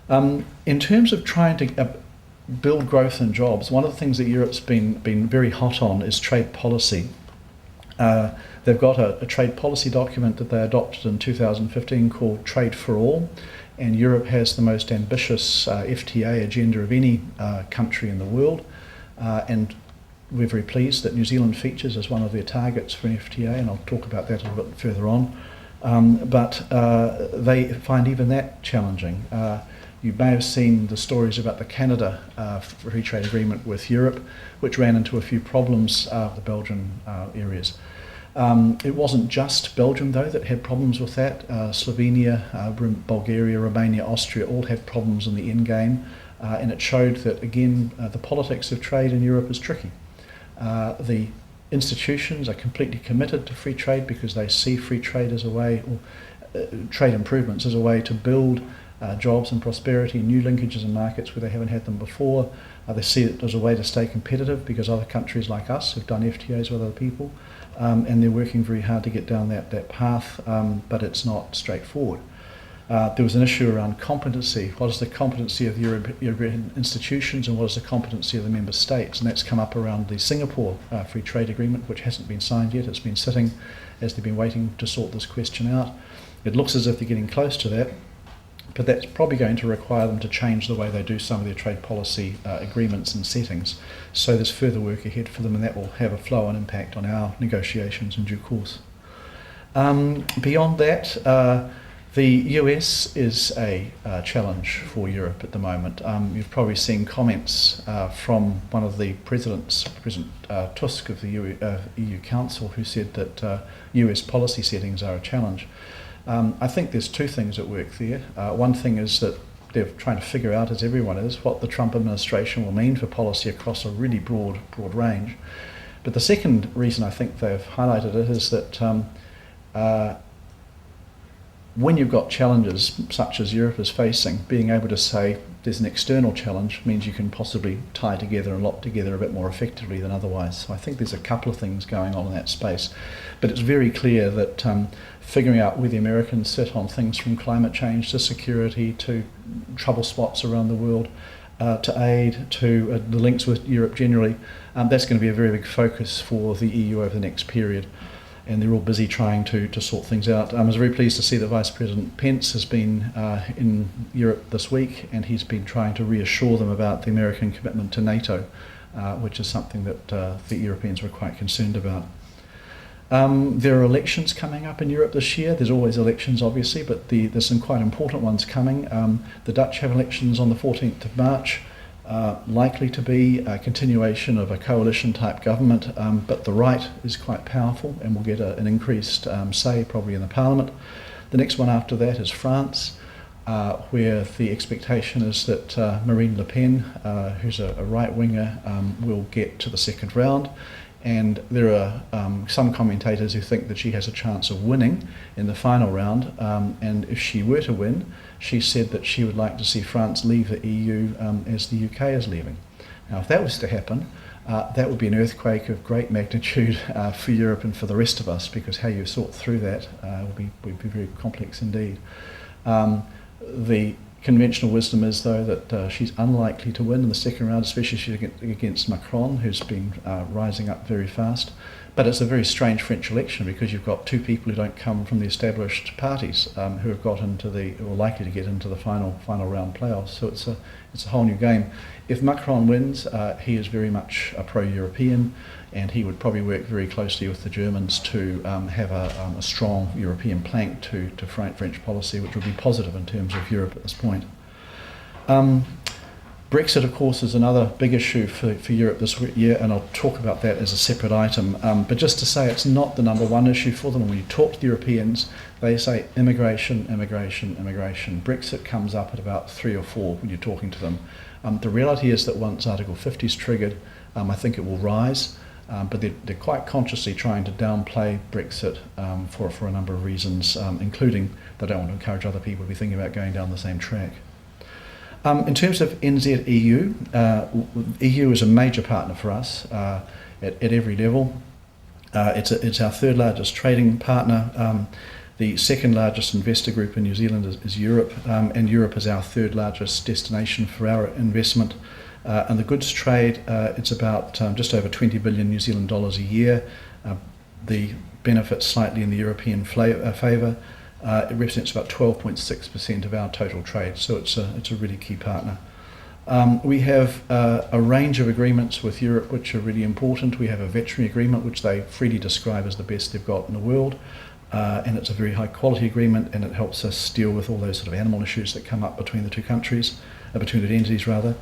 In terms of trying to build growth and jobs, one of the things that Europe's been very hot on is trade policy. They've got a trade policy document that they adopted in 2015 called Trade for All, and Europe has the most ambitious FTA agenda of any country in the world, and we're very pleased that New Zealand features as one of their targets for an FTA, and I'll talk about that a little bit further on. But they find even that challenging. You may have seen the stories about the Canada free trade agreement with Europe, which ran into a few problems the Belgian areas. It wasn't just Belgium, though, that had problems with that. Slovenia, Bulgaria, Romania, Austria all had problems in the end game, and it showed that, again, the politics of trade in Europe is tricky. The institutions are completely committed to free trade because they see free trade as a way, or trade improvements as a way to build jobs and prosperity, new linkages in markets where they haven't had them before. They see it as a way to stay competitive because other countries like us have done FTAs with other people, and they're working very hard to get down that path, but it's not straightforward. There was an issue around competency. What is the competency of the European institutions and what is the competency of the member states? And that's come up around the Singapore Free Trade Agreement, which hasn't been signed yet. It's been sitting as they've been waiting to sort this question out. It looks as if they're getting close to that, but that's probably going to require them to change the way they do some of their trade policy agreements and settings. So there's further work ahead for them, and that will have a flow and impact on our negotiations in due course. Beyond that, the US is a challenge for Europe at the moment. You've probably seen comments from one of the presidents, President Tusk of the EU Council, who said that US policy settings are a challenge. I think there's two things at work there. One thing is that they're trying to figure out, as everyone is, what the Trump administration will mean for policy across a really broad range. But the second reason I think they've highlighted it is that when you've got challenges such as Europe is facing, being able to say there's an external challenge means you can possibly tie together and lock together a bit more effectively than otherwise. So I think there's a couple of things going on in that space. But it's very clear that figuring out where the Americans sit on things from climate change to security to trouble spots around the world, to aid, to the links with Europe generally, that's going to be a very big focus for the EU over the next period. And they're all busy trying to sort things out. I was very pleased to see that Vice President Pence has been in Europe this week, and he's been trying to reassure them about the American commitment to NATO, which is something that the Europeans were quite concerned about. There are elections coming up in Europe this year. There's always elections, obviously, but there's some quite important ones coming. The Dutch have elections on the 14th of March. Likely to be a continuation of a coalition-type government, but the right is quite powerful and will get an increased say probably in the Parliament. The next one after that is France, where the expectation is that Marine Le Pen, who's a right-winger, will get to the second round. And there are some commentators who think that she has a chance of winning in the final round, and if she were to win, she said that she would like to see France leave the EU as the UK is leaving. Now, if that was to happen, that would be an earthquake of great magnitude for Europe and for the rest of us, because how you sort through that would be very complex indeed. The conventional wisdom is, though, that she's unlikely to win in the second round, especially against Macron, who's been rising up very fast. But it's a very strange French election because you've got two people who don't come from the established parties who have got into or likely to get into the final round playoffs. So it's a whole new game. If Macron wins, he is very much a pro-European, and he would probably work very closely with the Germans to have a strong European plank to French policy, which would be positive in terms of Europe at this point. Brexit, of course, is another big issue for Europe this year, and I'll talk about that as a separate item. But just to say, it's not the number one issue for them. When you talk to the Europeans, they say immigration, immigration, immigration. Brexit comes up at about 3 or 4 when you're talking to them. The reality is that once Article 50 is triggered, I think it will rise. But they're quite consciously trying to downplay Brexit for a number of reasons, including they don't want to encourage other people to be thinking about going down the same track. In terms of NZ-EU, EU is a major partner for us at every level. It's our third largest trading partner. The second largest investor group in New Zealand is Europe, and Europe is our third largest destination for our investment. And the goods trade, it's about just over 20 billion New Zealand dollars a year. The benefit slightly in the European favour. It represents about 12.6% of our total trade, so it's a really key partner. We have a range of agreements with Europe which are really important. We have a veterinary agreement which they freely describe as the best they've got in the world, and it's a very high quality agreement, and it helps us deal with all those sort of animal issues that come up between the two countries, between the entities rather.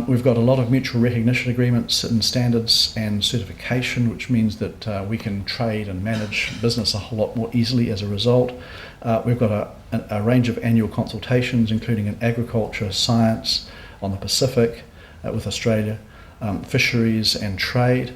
We've got a lot of mutual recognition agreements and standards and certification, which means that we can trade and manage business a whole lot more easily as a result. We've got a range of annual consultations, including in agriculture, science, on the Pacific with Australia, fisheries and trade.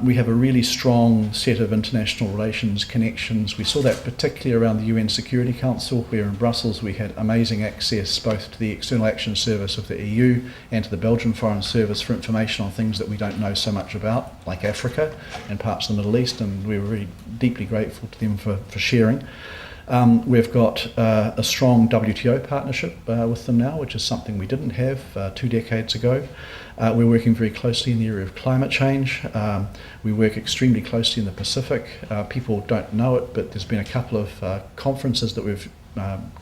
We have a really strong set of international relations connections. We saw that particularly around the UN Security Council, where in Brussels we had amazing access both to the External Action Service of the EU and to the Belgian Foreign Service for information on things that we don't know so much about, like Africa and parts of the Middle East, and we were really deeply grateful to them for sharing. We've got a strong WTO partnership with them now, which is something we didn't have 2 decades ago. We're working very closely in the area of climate change. We work extremely closely in the Pacific. People don't know it, but there's been a couple of conferences that we've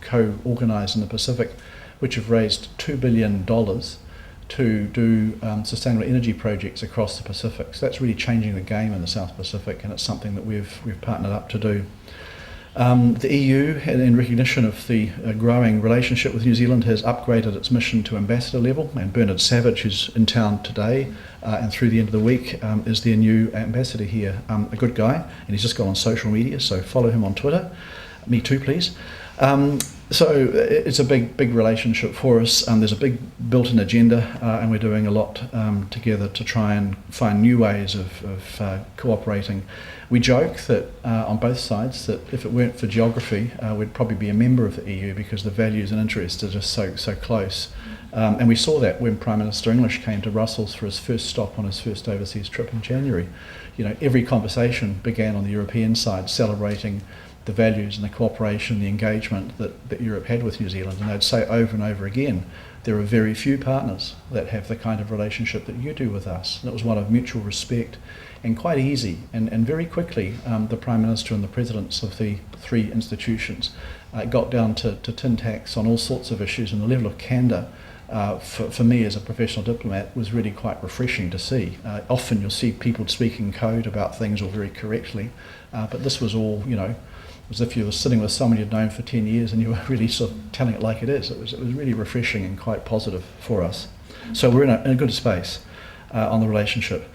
co-organised in the Pacific, which have raised $2 billion to do sustainable energy projects across the Pacific. So that's really changing the game in the South Pacific, and it's something that we've partnered up to do. The EU, in recognition of the growing relationship with New Zealand, has upgraded its mission to ambassador level, and Bernard Savage, who's in town today and through the end of the week, is their new ambassador here. A good guy, and he's just gone on social media, so follow him on Twitter. Me too, please. So it's a big relationship for us. There's a big built-in agenda, and we're doing a lot together to try and find new ways of cooperating. We joke that on both sides that if it weren't for geography, we'd probably be a member of the EU because the values and interests are just so close. And we saw that when Prime Minister English came to Brussels for his first stop on his first overseas trip in January. You know, every conversation began on the European side, celebrating the values and the cooperation, the engagement that Europe had with New Zealand. And they'd say over and over again, there are very few partners that have the kind of relationship that you do with us. And it was one of mutual respect and quite easy. And very quickly, the Prime Minister and the presidents of the three institutions got down to tin tacks on all sorts of issues, and the level of candour for me as a professional diplomat was really quite refreshing to see. Often you'll see people speaking code about things all very correctly, but this was all, you know, as if you were sitting with someone you'd known for 10 years and you were really sort of telling it like it is. It was really refreshing and quite positive for us. So we're in a good space on the relationship.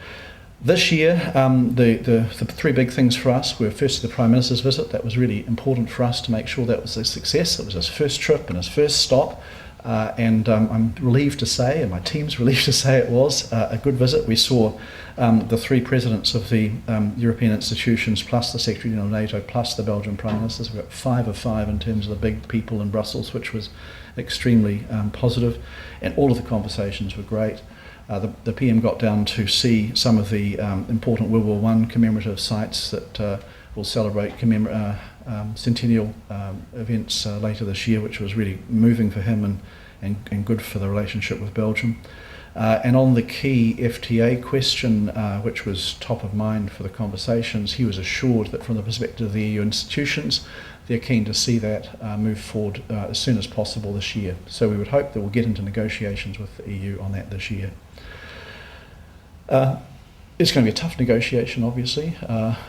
This year, the three big things for us were firstly the Prime Minister's visit. That was really important for us to make sure that was a success. It was his first trip and his first stop. And I'm relieved to say, and my team's relieved to say, it was a good visit. We saw the three presidents of the European institutions, plus the Secretary General of NATO, plus the Belgian Prime Ministers. We got 5 of 5 in terms of the big people in Brussels, which was extremely positive. And all of the conversations were great. The PM got down to see some of the important World War I commemorative sites that will celebrate centennial events later this year, which was really moving for him and good for the relationship with Belgium. And on the key FTA question, which was top of mind for the conversations, he was assured that from the perspective of the EU institutions, they're keen to see that move forward as soon as possible this year. So we would hope that we'll get into negotiations with the EU on that this year. It's going to be a tough negotiation, obviously.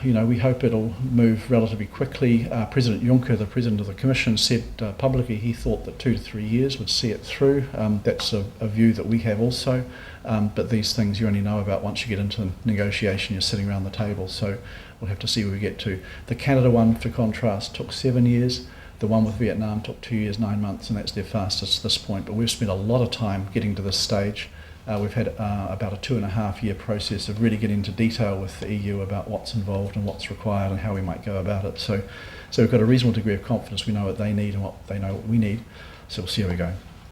We hope it'll move relatively quickly. President Juncker, the President of the Commission, said publicly he thought that 2 to 3 years would see it through. That's a view that we have also. But these things you only know about once you get into the negotiation, you're sitting around the table. So we'll have to see where we get to. The Canada one, for contrast, took 7 years. The one with Vietnam took 2 years, 9 months, and that's their fastest at this point. But we've spent a lot of time getting to this stage. We've had about a 2.5 year process of really getting into detail with the EU about what's involved and what's required and how we might go about it. So we've got a reasonable degree of confidence. We know what they need and what they know what we need. So we'll see how we go.